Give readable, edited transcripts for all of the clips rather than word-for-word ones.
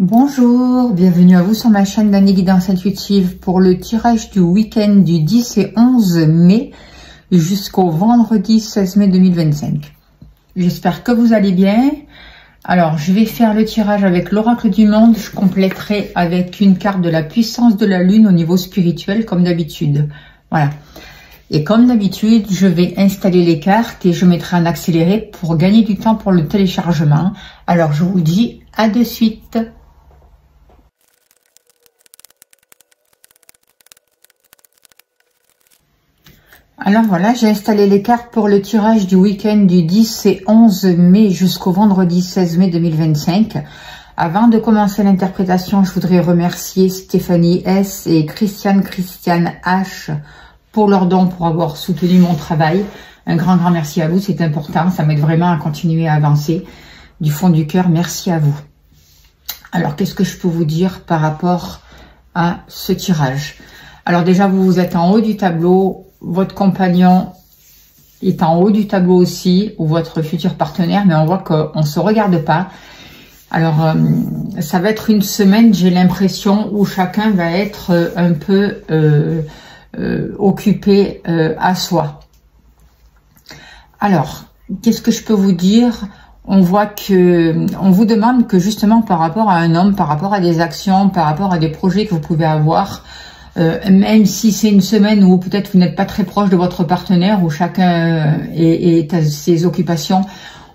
Bonjour, bienvenue à vous sur ma chaîne d'Annie Guidance Intuitive pour le tirage du week-end du 10 et 11 mai jusqu'au vendredi 16 mai 2025. J'espère que vous allez bien. Alors, je vais faire le tirage avec l'oracle du monde. Je compléterai avec une carte de la puissance de la lune au niveau spirituel comme d'habitude. Voilà. Et comme d'habitude, je vais installer les cartes et je mettrai en accéléré pour gagner du temps pour le téléchargement. Alors, je vous dis à de suite. Alors voilà, j'ai installé les cartes pour le tirage du week-end du 10 et 11 mai jusqu'au vendredi 16 mai 2025. Avant de commencer l'interprétation, je voudrais remercier Stéphanie S et Christiane H pour leur don, pour avoir soutenu mon travail. Un grand merci à vous, c'est important, ça m'aide vraiment à continuer à avancer. Du fond du cœur, merci à vous. Alors, qu'est-ce que je peux vous dire par rapport à ce tirage? Alors déjà, vous êtes en haut du tableau. Votre compagnon est en haut du tableau aussi, ou votre futur partenaire, mais on voit qu'on ne se regarde pas. Alors, ça va être une semaine, j'ai l'impression, où chacun va être un peu occupé à soi. Alors, qu'est-ce que je peux vous dire? On voit que on vous demande que justement par rapport à un homme, par rapport à des actions, par rapport à des projets que vous pouvez avoir, même si c'est une semaine où peut-être vous n'êtes pas très proche de votre partenaire, où chacun est à ses occupations,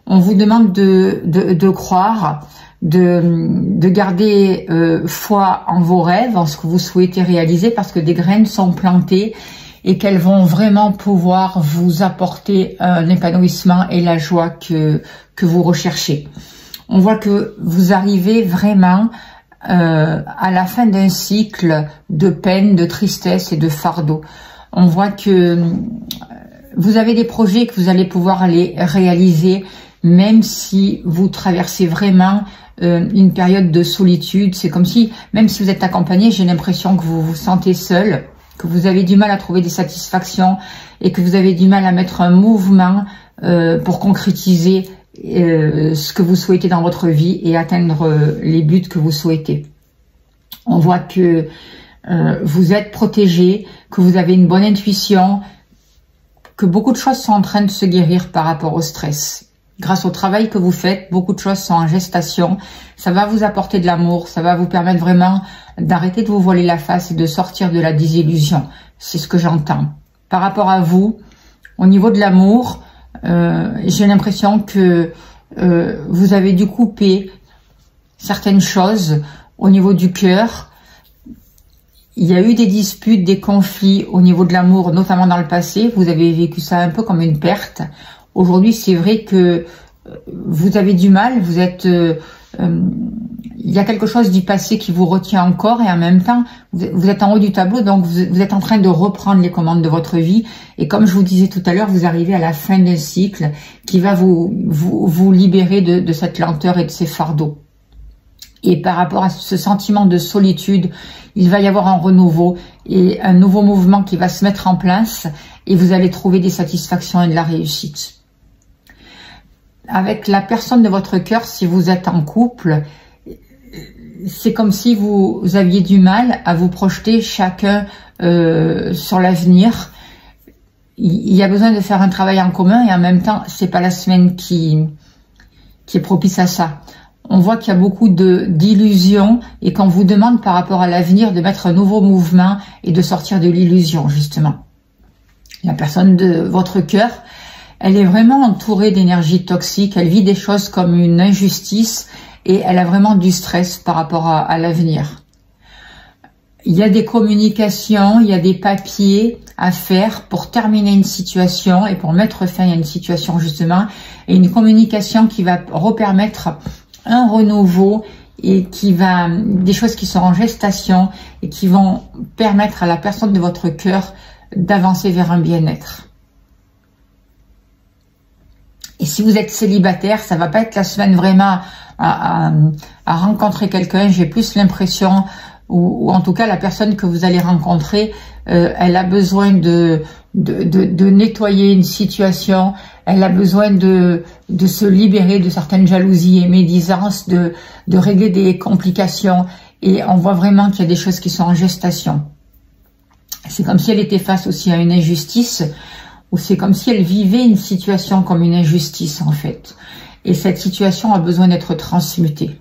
on vous demande de croire, de garder foi en vos rêves, en ce que vous souhaitez réaliser, parce que des graines sont plantées et qu'elles vont vraiment pouvoir vous apporter un épanouissement et la joie que vous recherchez. On voit que vous arrivez vraiment à la fin d'un cycle de peine, de tristesse et de fardeau. On voit que vous avez des projets que vous allez pouvoir les réaliser, même si vous traversez vraiment une période de solitude. C'est comme si, même si vous êtes accompagné, j'ai l'impression que vous vous sentez seul, que vous avez du mal à trouver des satisfactions et que vous avez du mal à mettre un mouvement pour concrétiser ce que vous souhaitez dans votre vie et atteindre les buts que vous souhaitez. On voit que vous êtes protégé, que vous avez une bonne intuition, que beaucoup de choses sont en train de se guérir par rapport au stress. Grâce au travail que vous faites, beaucoup de choses sont en gestation. Ça va vous apporter de l'amour, ça va vous permettre vraiment d'arrêter de vous voiler la face et de sortir de la désillusion. C'est ce que j'entends. Par rapport à vous, au niveau de l'amour, j'ai l'impression que vous avez dû couper certaines choses au niveau du cœur. Il y a eu des disputes, des conflits au niveau de l'amour, notamment dans le passé. Vous avez vécu ça un peu comme une perte. Aujourd'hui, c'est vrai que vous avez du mal, vous êtes... il y a quelque chose du passé qui vous retient encore et en même temps, vous êtes en haut du tableau, donc vous êtes en train de reprendre les commandes de votre vie. Et comme je vous disais tout à l'heure, vous arrivez à la fin d'un cycle qui va vous libérer de cette lenteur et de ces fardeaux. Et par rapport à ce sentiment de solitude, il va y avoir un renouveau et un nouveau mouvement qui va se mettre en place et vous allez trouver des satisfactions et de la réussite. Avec la personne de votre cœur, si vous êtes en couple, c'est comme si vous aviez du mal à vous projeter chacun sur l'avenir. Il y a besoin de faire un travail en commun et en même temps, c'est pas la semaine qui est propice à ça. On voit qu'il y a beaucoup d'illusions et qu'on vous demande par rapport à l'avenir de mettre un nouveau mouvement et de sortir de l'illusion, justement. La personne de votre cœur, elle est vraiment entourée d'énergie toxique, elle vit des choses comme une injustice et elle a vraiment du stress par rapport à l'avenir. Il y a des communications, il y a des papiers à faire pour terminer une situation et pour mettre fin à une situation justement, et une communication qui va repermettre un renouveau et des choses qui sont en gestation et qui vont permettre à la personne de votre cœur d'avancer vers un bien-être. Et si vous êtes célibataire, ça va pas être la semaine vraiment à rencontrer quelqu'un. J'ai plus l'impression ou en tout cas la personne que vous allez rencontrer, elle a besoin de nettoyer une situation, elle a besoin de se libérer de certaines jalousies et médisances, de régler des complications, et on voit vraiment qu'il y a des choses qui sont en gestation. C'est comme si elle était face aussi à une injustice, ou c'est comme si elle vivait une situation comme une injustice en fait. Et cette situation a besoin d'être transmutée.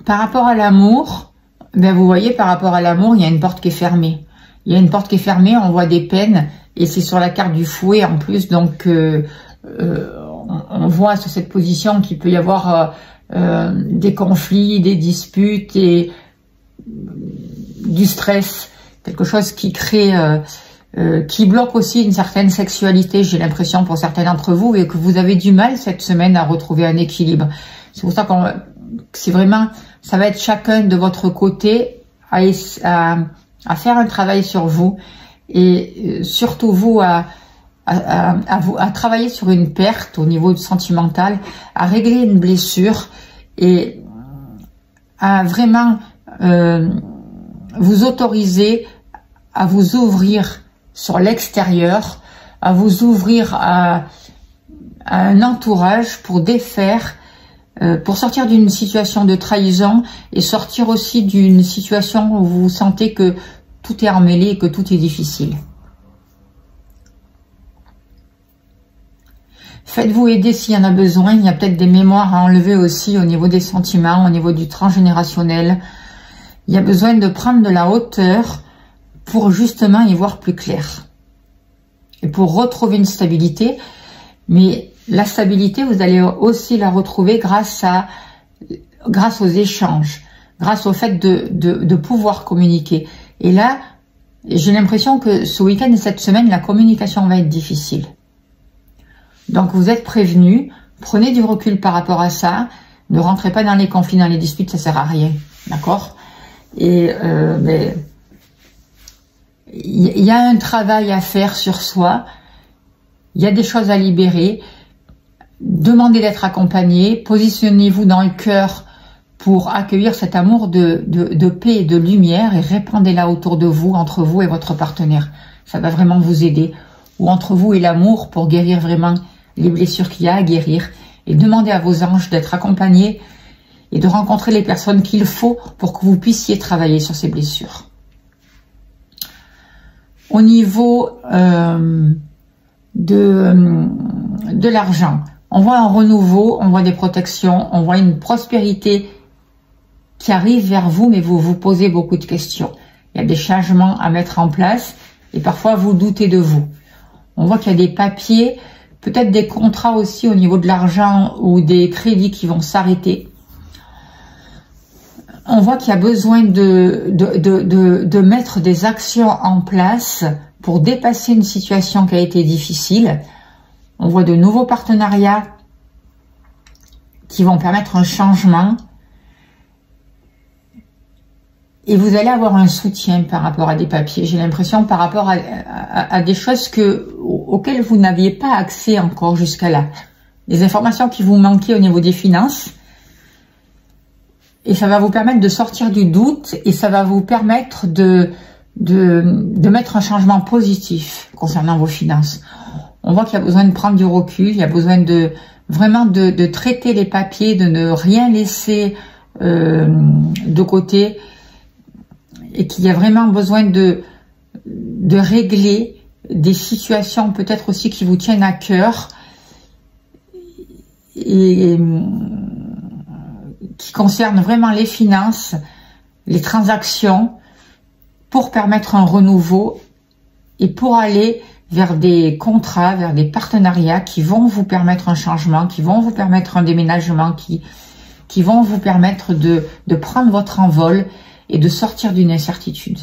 Par rapport à l'amour, ben vous voyez, par rapport à l'amour, il y a une porte qui est fermée. Il y a une porte qui est fermée, on voit des peines, et c'est sur la carte du fouet en plus, donc on voit sur cette position qu'il peut y avoir des conflits, des disputes et du stress, quelque chose qui crée, qui bloque aussi une certaine sexualité, j'ai l'impression pour certains d'entre vous, et que vous avez du mal cette semaine à retrouver un équilibre. C'est pour ça qu'on, c'est vraiment, ça va être chacun de votre côté à faire un travail sur vous, et surtout vous à travailler sur une perte au niveau du sentimental, à régler une blessure et à vraiment vous autoriser à vous ouvrir sur l'extérieur, à vous ouvrir à un entourage pour défaire, pour sortir d'une situation de trahison et sortir aussi d'une situation où vous sentez que tout est emmêlé et que tout est difficile. Faites-vous aider s'il y en a besoin. Il y a peut-être des mémoires à enlever aussi au niveau des sentiments, au niveau du transgénérationnel. Il y a besoin de prendre de la hauteur pour justement y voir plus clair. Et pour retrouver une stabilité. Mais la stabilité, vous allez aussi la retrouver grâce aux échanges, grâce au fait de pouvoir communiquer. Et là, j'ai l'impression que ce week-end et cette semaine, la communication va être difficile. Donc vous êtes prévenus, prenez du recul par rapport à ça, ne rentrez pas dans les conflits, dans les disputes, ça sert à rien, d'accord? Et il y a un travail à faire sur soi, il y a des choses à libérer, demandez d'être accompagné, positionnez-vous dans le cœur pour accueillir cet amour de paix et de lumière et répandez-la autour de vous, entre vous et votre partenaire. Ça va vraiment vous aider, ou entre vous et l'amour pour guérir vraiment les blessures qu'il y a à guérir, et demandez à vos anges d'être accompagnés et de rencontrer les personnes qu'il faut pour que vous puissiez travailler sur ces blessures. Au niveau de l'argent, on voit un renouveau, on voit des protections, on voit une prospérité qui arrive vers vous, mais vous vous posez beaucoup de questions. Il y a des changements à mettre en place et parfois vous doutez de vous. On voit qu'il y a des papiers, peut-être des contrats aussi au niveau de l'argent ou des crédits qui vont s'arrêter. On voit qu'il y a besoin de mettre des actions en place pour dépasser une situation qui a été difficile. On voit de nouveaux partenariats qui vont permettre un changement. Et vous allez avoir un soutien par rapport à des papiers. J'ai l'impression par rapport à des choses auxquelles vous n'aviez pas accès encore jusqu'à là. Des informations qui vous manquaient au niveau des finances. Et ça va vous permettre de sortir du doute et ça va vous permettre de mettre un changement positif concernant vos finances. On voit qu'il y a besoin de prendre du recul, il y a besoin vraiment de traiter les papiers, de ne rien laisser de côté. Et qu'il y a vraiment besoin de régler des situations peut-être aussi qui vous tiennent à cœur et qui concernent vraiment les finances, les transactions, pour permettre un renouveau et pour aller vers des contrats, vers des partenariats qui vont vous permettre un changement, qui vont vous permettre un déménagement, qui vont vous permettre de prendre votre envol et de sortir d'une incertitude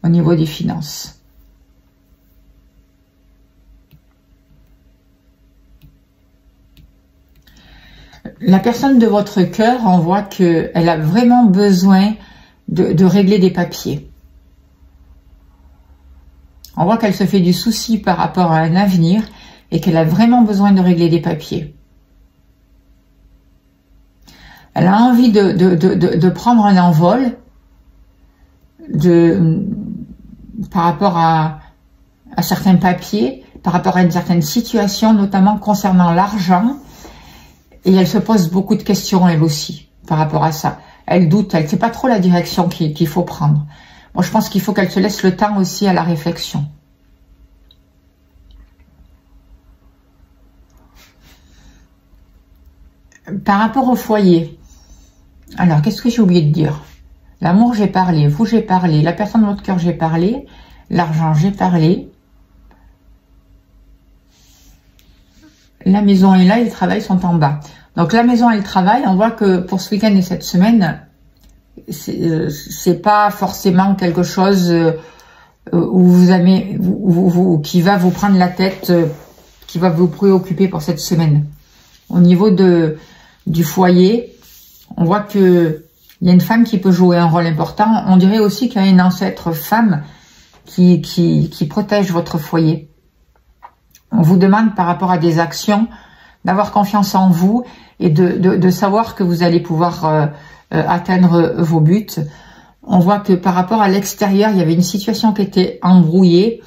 au niveau des finances. La personne de votre cœur, on voit qu'elle a vraiment besoin de régler des papiers. On voit qu'elle se fait du souci par rapport à un avenir et qu'elle a vraiment besoin de régler des papiers. Elle a envie de prendre un envol par rapport à certains papiers, par rapport à une certaine situation, notamment concernant l'argent. Et elle se pose beaucoup de questions, elle aussi, par rapport à ça. Elle doute, elle ne sait pas trop la direction qu'il faut prendre. Moi, je pense qu'il faut qu'elle se laisse le temps aussi à la réflexion. Par rapport au foyer, alors, qu'est-ce que j'ai oublié de dire? L'amour, j'ai parlé. Vous, j'ai parlé. La personne de votre cœur, j'ai parlé. L'argent, j'ai parlé. La maison est là et le travail sont en bas. Donc, la maison et le travail, on voit que pour ce week-end et cette semaine, c'est pas forcément quelque chose où vous avez, qui va vous prendre la tête, qui va vous préoccuper pour cette semaine. Au niveau du foyer, on voit que il y a une femme qui peut jouer un rôle important. On dirait aussi qu'il y a une ancêtre femme qui protège votre foyer. On vous demande par rapport à des actions d'avoir confiance en vous et de savoir que vous allez pouvoir atteindre vos buts. On voit que par rapport à l'extérieur, il y avait une situation qui était embrouillée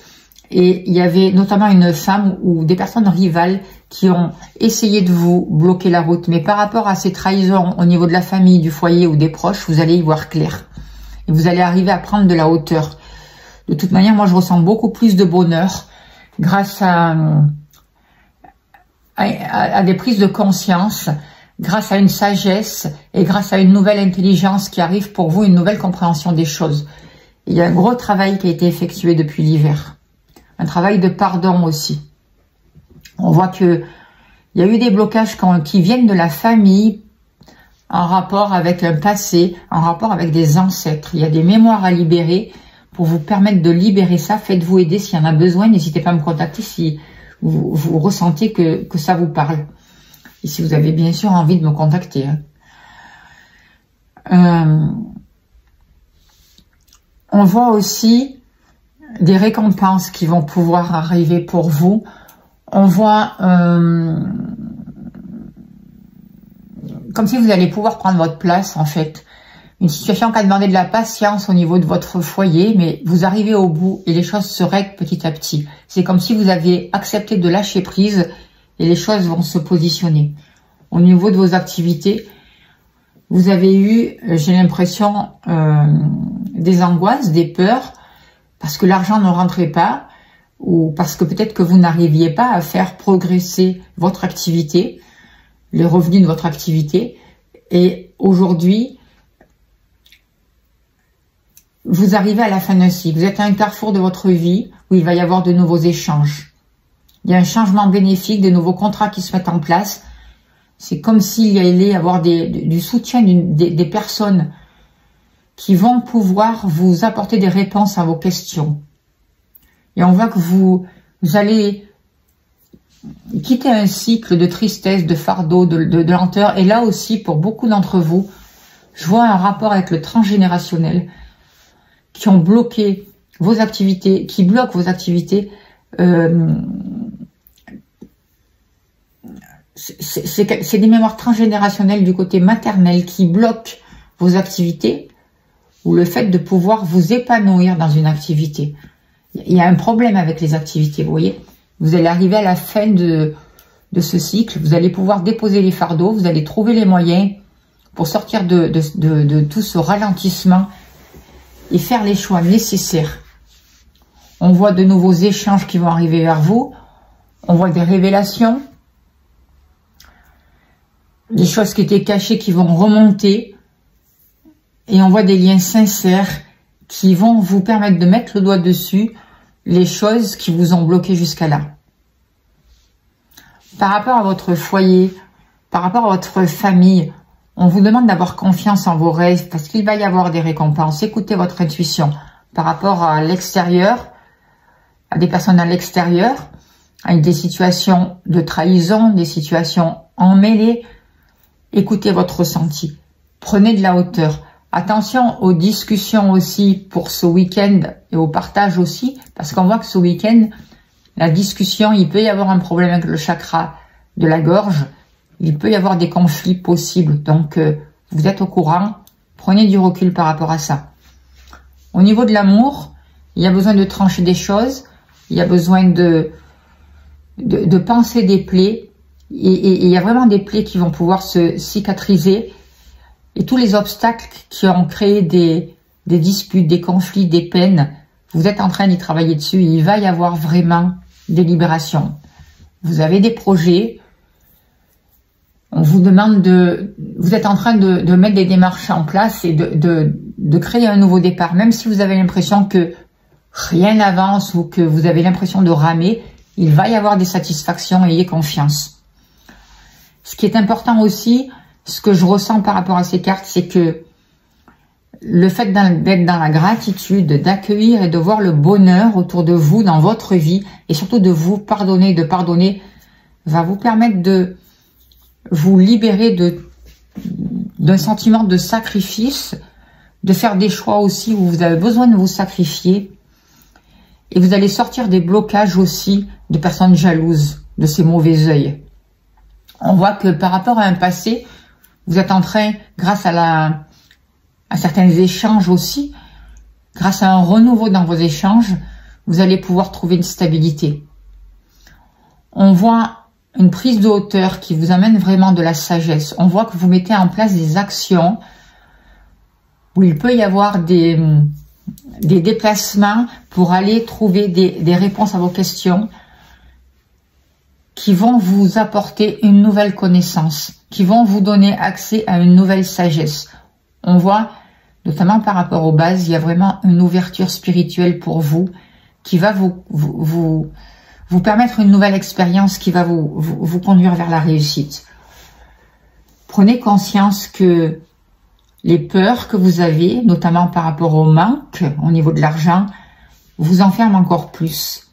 et il y avait notamment une femme ou des personnes rivales qui ont essayé de vous bloquer la route. Mais par rapport à ces trahisons au niveau de la famille, du foyer ou des proches, vous allez y voir clair. Et vous allez arriver à prendre de la hauteur. De toute manière, moi, je ressens beaucoup plus de bonheur grâce à des prises de conscience, grâce à une sagesse et grâce à une nouvelle intelligence qui arrive pour vous, une nouvelle compréhension des choses. Il y a un gros travail qui a été effectué depuis l'hiver. Un travail de pardon aussi. On voit que il y a eu des blocages qui viennent de la famille en rapport avec un passé, en rapport avec des ancêtres. Il y a des mémoires à libérer pour vous permettre de libérer ça. Faites-vous aider s'il y en a besoin. N'hésitez pas à me contacter si vous ressentez que ça vous parle. Et si vous avez bien sûr envie de me contacter. On voit aussi des récompenses qui vont pouvoir arriver pour vous. On voit comme si vous allez pouvoir prendre votre place en fait. Une situation qui a demandé de la patience au niveau de votre foyer, mais vous arrivez au bout et les choses se règlent petit à petit. C'est comme si vous aviez accepté de lâcher prise et les choses vont se positionner. Au niveau de vos activités, vous avez eu, j'ai l'impression, des angoisses, des peurs, parce que l'argent ne rentrait pas, ou parce que peut-être que vous n'arriviez pas à faire progresser votre activité, les revenus de votre activité. Et aujourd'hui, vous arrivez à la fin d'un cycle. Vous êtes à un carrefour de votre vie où il va y avoir de nouveaux échanges. Il y a un changement bénéfique, de nouveaux contrats qui se mettent en place. C'est comme s'il y allait avoir du soutien des personnes qui vont pouvoir vous apporter des réponses à vos questions. Et on voit que vous allez quitter un cycle de tristesse, de fardeau, de lenteur. Et là aussi, pour beaucoup d'entre vous, je vois un rapport avec le transgénérationnel qui ont bloqué vos activités, qui bloquent vos activités. C'est des mémoires transgénérationnelles du côté maternel qui bloquent vos activités ou le fait de pouvoir vous épanouir dans une activité. Il y a un problème avec les activités, vous voyez. Vous allez arriver à la fin de ce cycle, vous allez pouvoir déposer les fardeaux, vous allez trouver les moyens pour sortir de tout ce ralentissement et faire les choix nécessaires. On voit de nouveaux échanges qui vont arriver vers vous, on voit des révélations, des choses qui étaient cachées qui vont remonter, et on voit des liens sincères qui vont vous permettre de mettre le doigt dessus les choses qui vous ont bloqué jusqu'à là. Par rapport à votre foyer, par rapport à votre famille, on vous demande d'avoir confiance en vos rêves parce qu'il va y avoir des récompenses. Écoutez votre intuition par rapport à l'extérieur, à des personnes à l'extérieur, à des situations de trahison, des situations emmêlées. Écoutez votre ressenti. Prenez de la hauteur. Attention aux discussions aussi pour ce week-end et au partage aussi, parce qu'on voit que ce week-end, la discussion, il peut y avoir un problème avec le chakra de la gorge, il peut y avoir des conflits possibles. Donc, Vous êtes au courant. Prenez du recul par rapport à ça. Au niveau de l'amour, il y a besoin de trancher des choses. Il y a besoin de penser des plaies. Et il y a vraiment des plaies qui vont pouvoir se cicatriser. Et tous les obstacles qui ont créé des disputes, des conflits, des peines, vous êtes en train d'y travailler dessus. Il va y avoir vraiment des libérations. Vous avez des projets. On vous demande vous êtes en train de mettre des démarches en place et de créer un nouveau départ. Même si vous avez l'impression que rien n'avance ou que vous avez l'impression de ramer, il va y avoir des satisfactions, ayez confiance. Ce qui est important aussi, ce que je ressens par rapport à ces cartes, c'est que le fait d'être dans la gratitude, d'accueillir et de voir le bonheur autour de vous, dans votre vie, et surtout de vous pardonner, de pardonner, va vous permettre de vous libérer d'un sentiment de sacrifice, de faire des choix aussi où vous avez besoin de vous sacrifier. Et vous allez sortir des blocages aussi de personnes jalouses, de ces mauvais œils. On voit que par rapport à un passé, vous êtes en train, grâce à certains échanges aussi, grâce à un renouveau dans vos échanges, vous allez pouvoir trouver une stabilité. On voit une prise de hauteur qui vous amène vraiment de la sagesse. On voit que vous mettez en place des actions où il peut y avoir des déplacements pour aller trouver des réponses à vos questions qui vont vous apporter une nouvelle connaissance, qui vont vous donner accès à une nouvelle sagesse. On voit, notamment par rapport aux bases, il y a vraiment une ouverture spirituelle pour vous qui va vous permettre une nouvelle expérience qui va vous conduire vers la réussite. Prenez conscience que les peurs que vous avez, notamment par rapport au manque, au niveau de l'argent, vous enferment encore plus.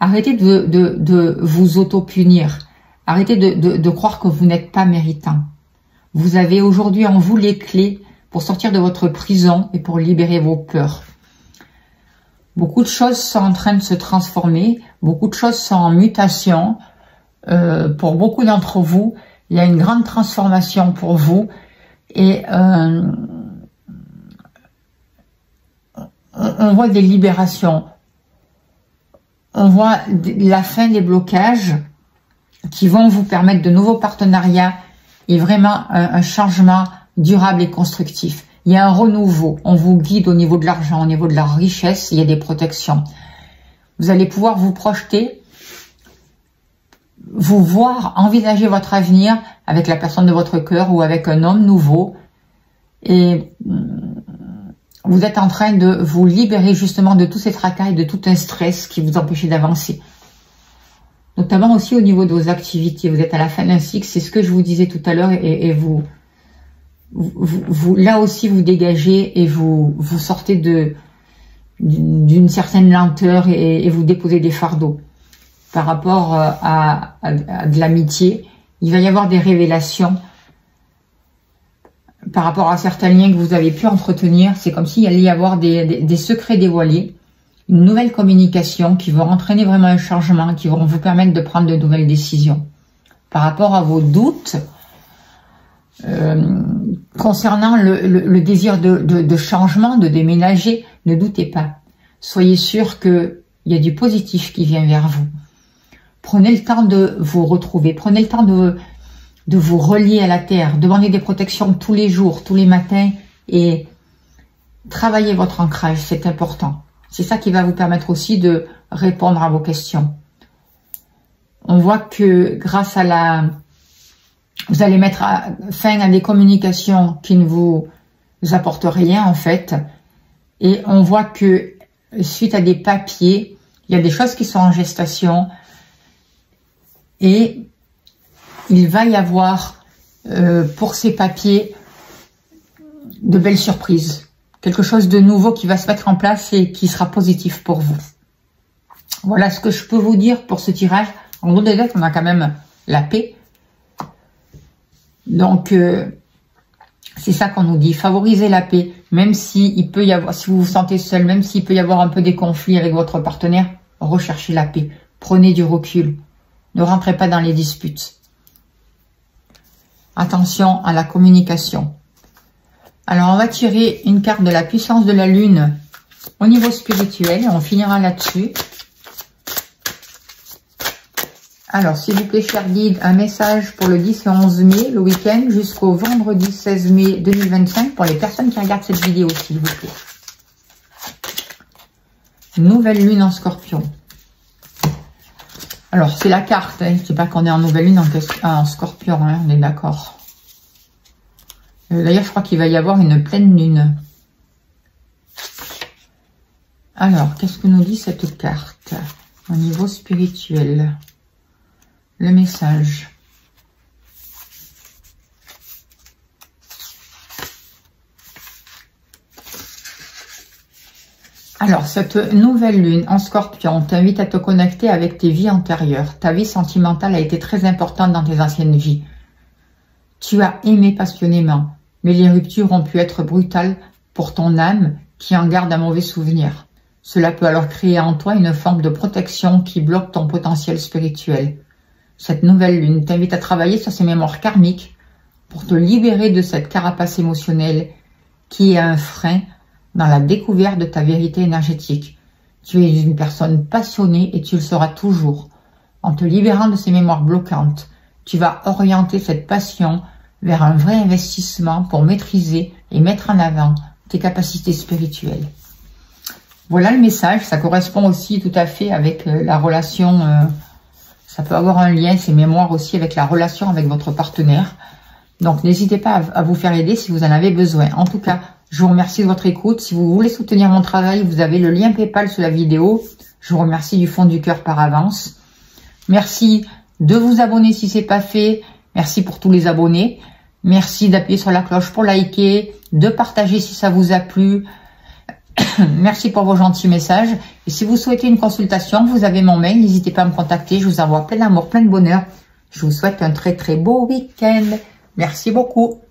Arrêtez de vous auto-punir. Arrêtez de croire que vous n'êtes pas méritant. Vous avez aujourd'hui en vous les clés pour sortir de votre prison et pour libérer vos peurs. Beaucoup de choses sont en train de se transformer. Beaucoup de choses sont en mutation. Pour beaucoup d'entre vous, il y a une grande transformation pour vous. Et on voit des libérations. On voit la fin des blocages qui vont vous permettre de nouveaux partenariats et vraiment un changement durable et constructif. Il y a un renouveau. On vous guide au niveau de l'argent, au niveau de la richesse. Il y a des protections. Vous allez pouvoir vous projeter, vous voir, envisager votre avenir avec la personne de votre cœur ou avec un homme nouveau. Et vous êtes en train de vous libérer justement de tous ces tracas et de tout un stress qui vous empêchait d'avancer. Notamment aussi au niveau de vos activités. Vous êtes à la fin d'un cycle, c'est ce que je vous disais tout à l'heure, et vous là aussi vous dégagez et vous sortez d'une certaine lenteur et vous déposez des fardeaux. Par rapport à de l'amitié, il va y avoir des révélations par rapport à certains liens que vous avez pu entretenir. C'est comme s'il allait y avoir des secrets dévoilés, une nouvelle communication qui va entraîner vraiment un changement, qui vont vous permettre de prendre de nouvelles décisions. Par rapport à vos doutes, concernant le désir de changement, de déménager, ne doutez pas. Soyez sûr qu'il y a du positif qui vient vers vous. Prenez le temps de vous retrouver, prenez le temps de vous relier à la terre, demandez des protections tous les jours, tous les matins et travaillez votre ancrage, c'est important. C'est ça qui va vous permettre aussi de répondre à vos questions. On voit que grâce à vous allez mettre fin à des communications qui ne vous apportent rien en fait. Et on voit que suite à des papiers, il y a des choses qui sont en gestation. Et il va y avoir pour ces papiers de belles surprises. Quelque chose de nouveau qui va se mettre en place et qui sera positif pour vous. Voilà ce que je peux vous dire pour ce tirage. En gros des lettres, on a quand même la paix. Donc, c'est ça qu'on nous dit. Favorisez la paix. Même si il peut y avoir, si vous vous sentez seul, même s'il peut y avoir un peu des conflits avec votre partenaire, recherchez la paix. Prenez du recul. Ne rentrez pas dans les disputes. Attention à la communication. Alors, on va tirer une carte de la puissance de la Lune au niveau spirituel. Et on finira là-dessus. Alors, s'il vous plaît, cher guide, un message pour le 10 et 11 mai, le week-end, jusqu'au vendredi 16 mai 2025, pour les personnes qui regardent cette vidéo, s'il vous plaît. Nouvelle lune en Scorpion. Alors, c'est la carte, hein. Je ne sais pas qu'on est en nouvelle lune en Scorpion, hein, on est d'accord. D'ailleurs, je crois qu'il va y avoir une pleine lune. Alors, qu'est-ce que nous dit cette carte au niveau spirituel? Le message. Alors, cette nouvelle lune en Scorpion t'invite à te connecter avec tes vies antérieures. Ta vie sentimentale a été très importante dans tes anciennes vies. Tu as aimé passionnément, mais les ruptures ont pu être brutales pour ton âme qui en garde un mauvais souvenir. Cela peut alors créer en toi une forme de protection qui bloque ton potentiel spirituel. Cette nouvelle lune t'invite à travailler sur ces mémoires karmiques pour te libérer de cette carapace émotionnelle qui est un frein dans la découverte de ta vérité énergétique. Tu es une personne passionnée et tu le seras toujours. En te libérant de ces mémoires bloquantes, tu vas orienter cette passion vers un vrai investissement pour maîtriser et mettre en avant tes capacités spirituelles. Voilà le message, ça correspond aussi tout à fait avec la relation, ça peut avoir un lien, ces mémoires aussi, avec la relation avec votre partenaire. Donc n'hésitez pas à vous faire aider si vous en avez besoin. En tout cas, je vous remercie de votre écoute. Si vous voulez soutenir mon travail, vous avez le lien PayPal sous la vidéo. Je vous remercie du fond du cœur par avance. Merci de vous abonner si ce n'est pas fait. Merci pour tous les abonnés. Merci d'appuyer sur la cloche pour liker, de partager si ça vous a plu. Merci pour vos gentils messages. Et si vous souhaitez une consultation, vous avez mon mail. N'hésitez pas à me contacter. Je vous envoie plein d'amour, plein de bonheur. Je vous souhaite un très très beau week-end. Merci beaucoup.